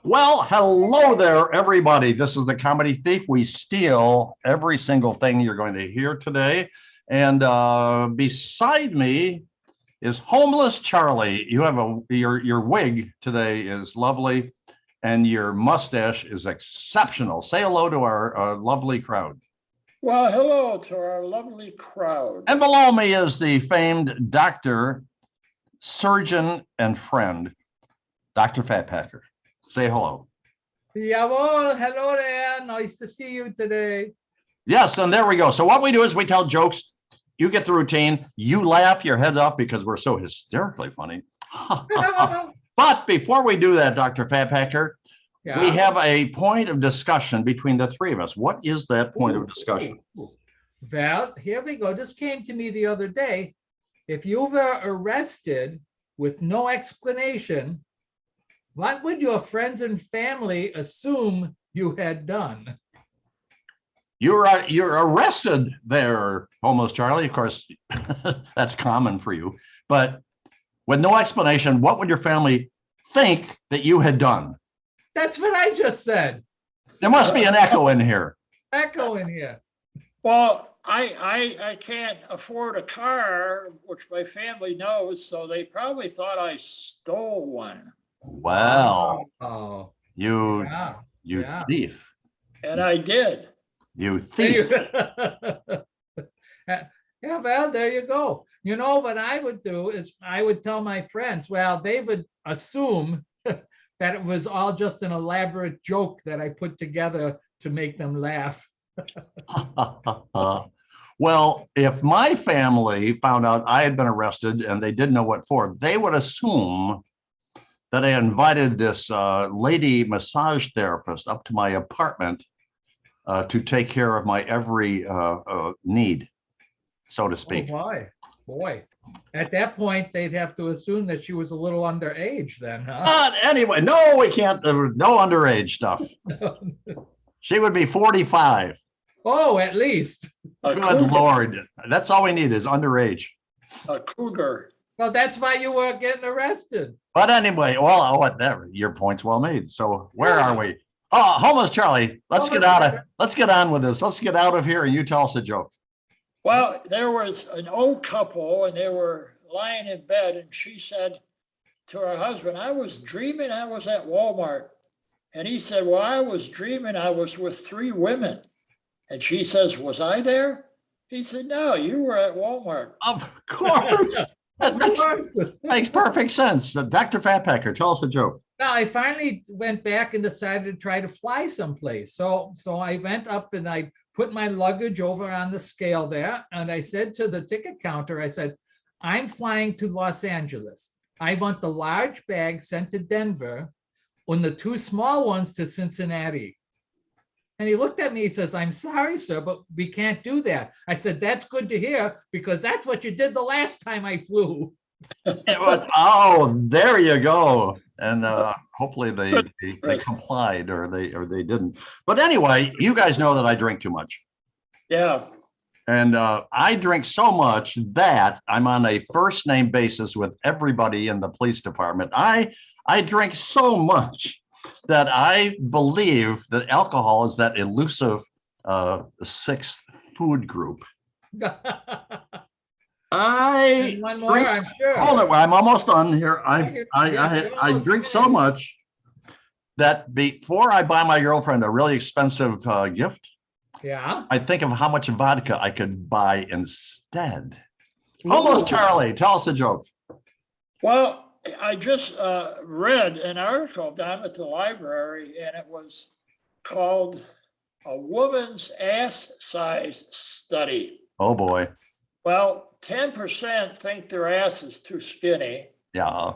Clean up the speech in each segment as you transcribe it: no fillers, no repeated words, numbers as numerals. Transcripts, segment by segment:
Well, hello there, everybody. This is the Comedy Thief. We steal every single thing you're going to hear today. And beside me is homeless Charlie. You have your wig today is lovely, and your mustache is exceptional. Say hello to our lovely crowd. Well, hello to our lovely crowd. And below me is the famed doctor, surgeon, and friend, Dr. Fat Packer. Say hello. Jawohl, hello there. Nice to see you today. Yes, and there we go. So what we do is we tell jokes. You get the routine. You laugh your head up because we're so hysterically funny. But before we do that, Dr. Fat Packer, we have a point of discussion between the three of us. What is that point of discussion? Well, here we go. This came to me the other day. If you were arrested with no explanation, what would your friends and family assume you had done? You're arrested there, homeless Charlie. Of course, that's common for you. But with no explanation, what would your family think that you had done? That's what I just said. There must be an echo in here. Echo in here. Well, I can't afford a car, which my family knows, so they probably thought I stole one. Wow. Oh, You yeah. thief. And I did. You thief. Yeah, well, there you go. You know what I would do is I would tell my friends, well, they would assume that it was all just an elaborate joke that I put together to make them laugh. Well, if my family found out I had been arrested and they didn't know what for, they would assume that I invited this lady massage therapist up to my apartment to take care of my every need, so to speak. Oh, boy. At that point, they'd have to assume that she was a little underage then, huh? Anyway, no, we can't, no underage stuff. She would be 45. Oh, at least. A Good cougar. Lord. That's all we need is underage. A cougar. Well, that's why you were getting arrested. But anyway, well, whatever. Your point's well made. So where are we? Oh, homeless Charlie. Let's get on with this. Let's get out of here and you tell us a joke. Well, there was an old couple and they were lying in bed and she said to her husband, I was dreaming I was at Walmart. And he said, well, I was dreaming I was with 3 women. And she says, was I there? He said, no, you were at Walmart. Of course. That makes perfect sense. Dr. Fatpacker, tell us a joke. Now, I finally went back and decided to try to fly someplace. So I went up and I put my luggage over on the scale there. And I said to the ticket counter, I said, I'm flying to Los Angeles. I want the large bag sent to Denver and the 2 small ones to Cincinnati. And he looked at me, he says, I'm sorry, sir, but we can't do that. I said, that's good to hear because that's what you did the last time I flew. Oh, there you go. And hopefully they complied or they didn't. But anyway, you guys know that I drink too much. Yeah. And I drink so much that I'm on a first name basis with everybody in the police department. I drink so much that I believe that alcohol is that elusive 6th food group. One more, I'm sure. Hold it, I'm almost done here. I drink so much that before I buy my girlfriend a really expensive gift, yeah, I think of how much vodka I could buy instead. Almost Charlie, tell us a joke. Well, I just read an article down at the library and it was called A Woman's Ass Size Study. Oh boy. Well, 10% think their ass is too skinny. Yeah.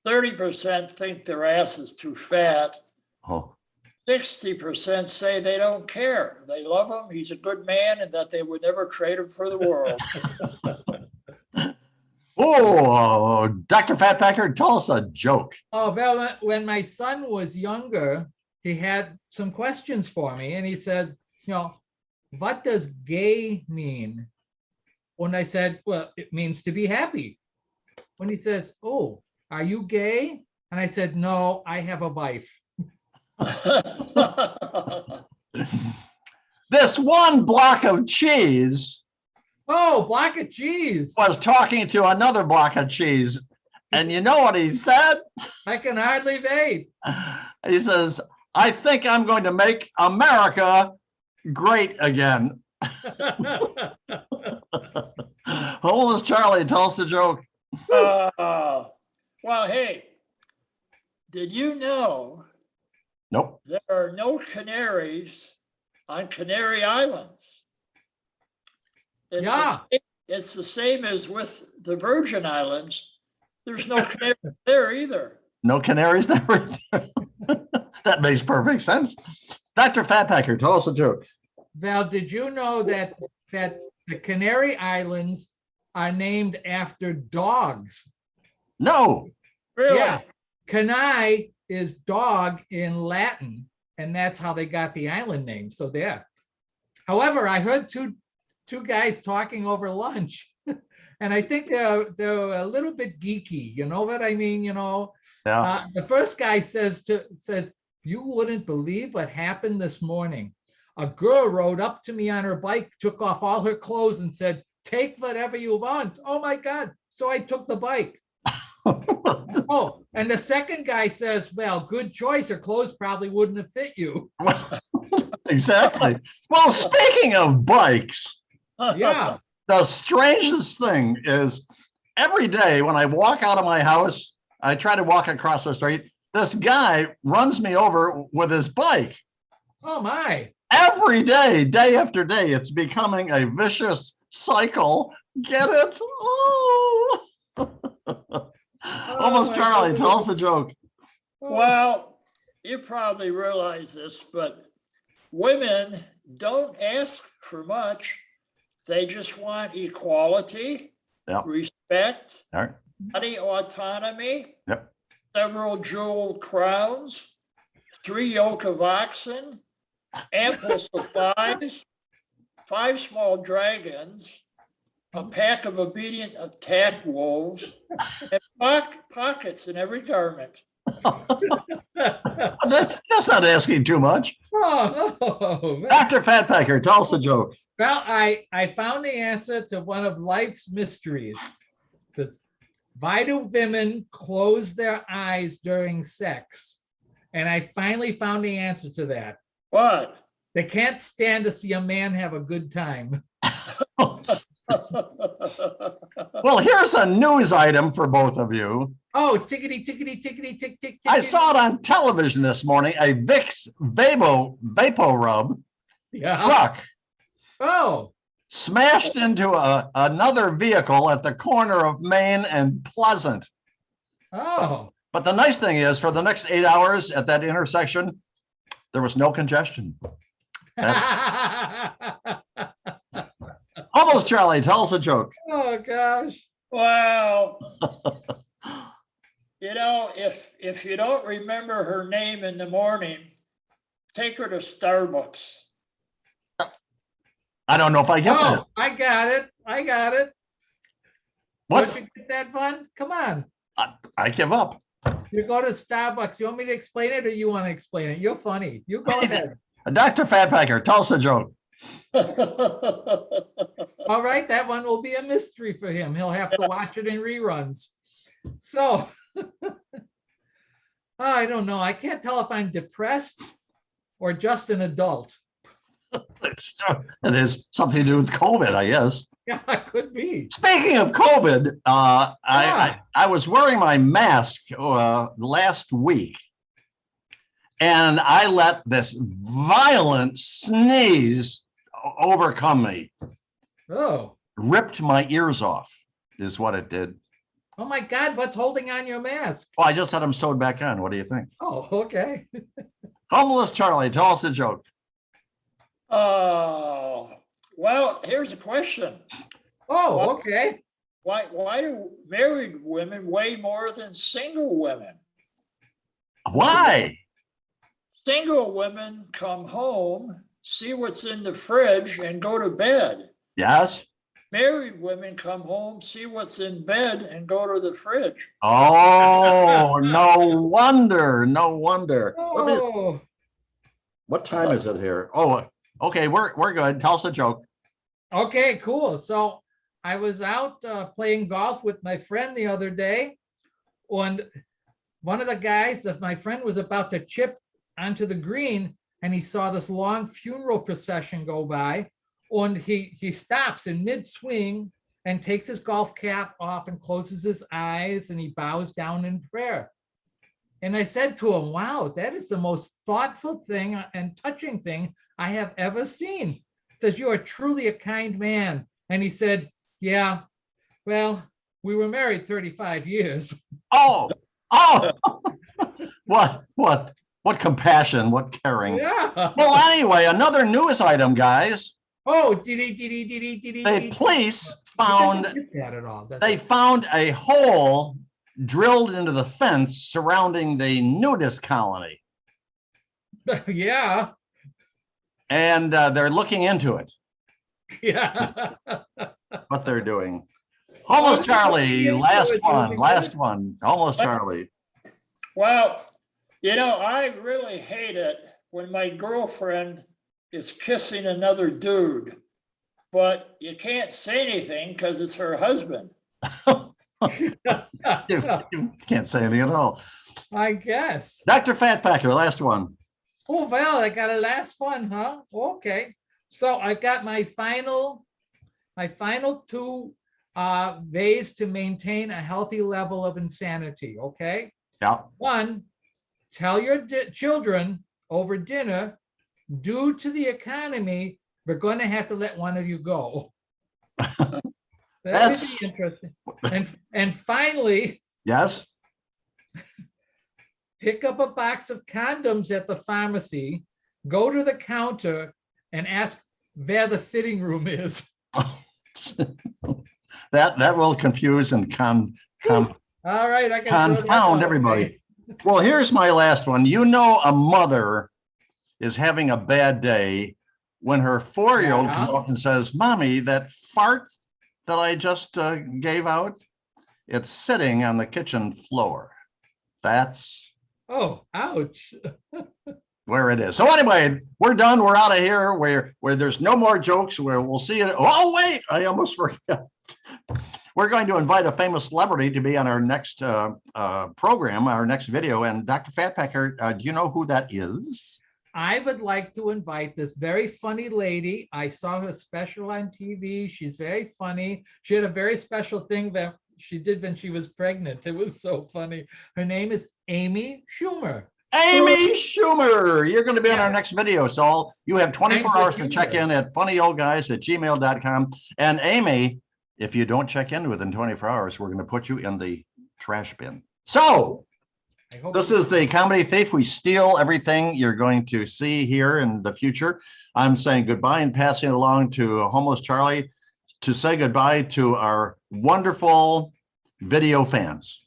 30% think their ass is too fat. Oh. 60% say they don't care. They love him. He's a good man and that they would never trade him for the world. Oh, Dr. Fatpacker, tell us a joke. Oh, well, when my son was younger, he had some questions for me and he says, what does gay mean? When I said, well, it means to be happy. When he says, oh, are you gay? And I said, no, I have a wife. This one block of cheese Oh, block of cheese. was talking to another block of cheese. And you know what he said? I can hardly wait. He says, I think I'm going to make America great again. Homeless Charlie, tell us a joke. Well, hey, did you know Nope. there are no canaries on Canary Islands? Yeah. It's the same as with the Virgin Islands. There's no canaries there either. No canaries there. That makes perfect sense. Dr. Fatpacker, tell us a joke. Val, did you know that the Canary Islands are named after dogs? No. Really? Yeah. Canai is dog in Latin, and that's how they got the island name. So there. However, I heard two guys talking over lunch, and I think they're a little bit geeky. You know what I mean? Yeah. The first guy says, you wouldn't believe what happened this morning. A girl rode up to me on her bike, took off all her clothes and said, take whatever you want. Oh my God. So I took the bike. Oh, and the second guy says, well, good choice. Her clothes probably wouldn't have fit you. Exactly. Well, speaking of bikes, Yeah. the strangest thing is every day when I walk out of my house, I try to walk across the street. This guy runs me over with his bike. Oh my. Every day, day after day, it's becoming a vicious cycle. Get it? Oh. Almost my Charlie, goodness. tell us a joke. Well, you probably realize this, but women don't ask for much. They just want equality, Yep. respect, All right. body autonomy, Yep. several jeweled crowns, 3 yoke of oxen, ample supplies, 5 small dragons, a pack of obedient attack wolves, and pockets in every garment. That's not asking too much. Oh, man. Dr. Fatpacker, tell us a joke. Well, I found the answer to one of life's mysteries. Why do women close their eyes during sex? And I finally found the answer to that. What? They can't stand to see a man have a good time. Well, here's a news item for both of you. Oh, tickety, tickety, tickety, tick, tick, tick. I saw it on television this morning, a Vicks Vapo Rub Yeah. truck Oh, smashed into another vehicle at the corner of Main and Pleasant. oh. But the nice thing is, for the next 8 hours at that intersection, there was no congestion. Almost Charlie, tell us a joke. Oh, gosh. Well, if you don't remember her name in the morning, take her to Starbucks. I don't know if I get that. Oh, I got it. I got it. What? Don't you get that one? Come on. I give up. You go to Starbucks. You want me to explain it or you want to explain it? You're funny. You go ahead. Dr. Fatpacker, tell us a joke. All right, that one will be a mystery for him. He'll have to watch it in reruns. So, I don't know. I can't tell if I'm depressed or just an adult. It has something to do with COVID, I guess. Yeah, it could be. Speaking of COVID, I was wearing my mask last week, and I let this violent sneeze overcome me. Oh, Ripped my ears off, is what it did. oh my God, what's holding on your mask? Well, I just had them sewed back on. What do you think? Oh, okay. Homeless Charlie, tell us a joke. Oh, well, here's a question. Oh, okay. Why do married women weigh more than single women? Why? Single women come home, see what's in the fridge, and go to bed. Yes. married women come home, see what's in bed, and go to the fridge. Oh, no wonder, no wonder. Oh, What time is it here? Oh, okay, we're good. Tell us a joke. okay, cool. So I was out playing golf with my friend the other day, and one of the guys that my friend was about to chip onto the green, and he saw this long funeral procession go by, and he stops in mid-swing and takes his golf cap off and closes his eyes, and he bows down in prayer. And I said to him, wow, that is the most thoughtful thing and touching thing I have ever seen. He says, you are truly a kind man. And he said, yeah, well, we were married 35 years. Oh, what compassion, what caring. Yeah. Well, anyway, another news item, guys. Oh, The police It found doesn't get that at all, does they it? found a hole drilled into the fence surrounding the nudist colony, Yeah, and they're looking into it, yeah. what they're doing. Homeless Charlie, last one, Homeless What? Charlie. Well, I really hate it when my girlfriend is kissing another dude, but you can't say anything because it's her husband. You can't say anything at all. I guess. Dr. Fatpacker, last one. Oh, well, I got a last one, huh? Okay. So I got my final two ways to maintain a healthy level of insanity, okay? Yeah. One, tell your children over dinner, due to the economy, we're going to have to let one of you go. That would That's- be interesting. And finally, Yes. pick up a box of condoms at the pharmacy, go to the counter and ask where the fitting room is. That will confuse and All right, I can throw that confound one everybody. away. Well, here's my last one. A mother is having a bad day when her 4-year-old Yeah. comes up and says, Mommy, that fart that I just gave out, it's sitting on the kitchen floor. That's Oh, ouch. where it is. So anyway, we're done. We're out of here where there's no more jokes, where we'll see you. Oh, wait, I almost forgot. We're going to invite a famous celebrity to be on our next program, our next video. And Dr. Fatpacker, do you know who that is? I would like to invite this very funny lady. I saw her special on TV. She's very funny. She had a very special thing that she did when she was pregnant. It was so funny. Her name is Amy Schumer. Amy Schumer. You're going to be on our next video. So you have 24 Thanks, hours to check in at funnyoldguys@gmail.com. And Amy, if you don't check in within 24 hours, we're going to put you in the trash bin. So I hope this is the Comedy Thief. We steal everything you're going to see here in the future. I'm saying goodbye and passing it along to Homeless Charlie to say goodbye to our wonderful video fans.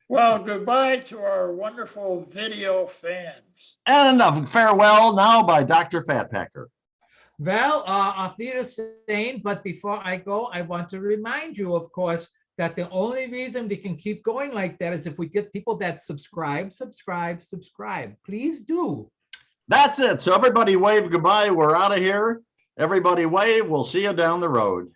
Well, goodbye to our wonderful video fans. And a farewell now by Dr. Fatpacker. Well, auf Wiedersehen, but before I go, I want to remind you, of course, that the only reason we can keep going like that is if we get people that subscribe. Please do. That's it. So everybody wave goodbye. We're out of here. Everybody wave. We'll see you down the road.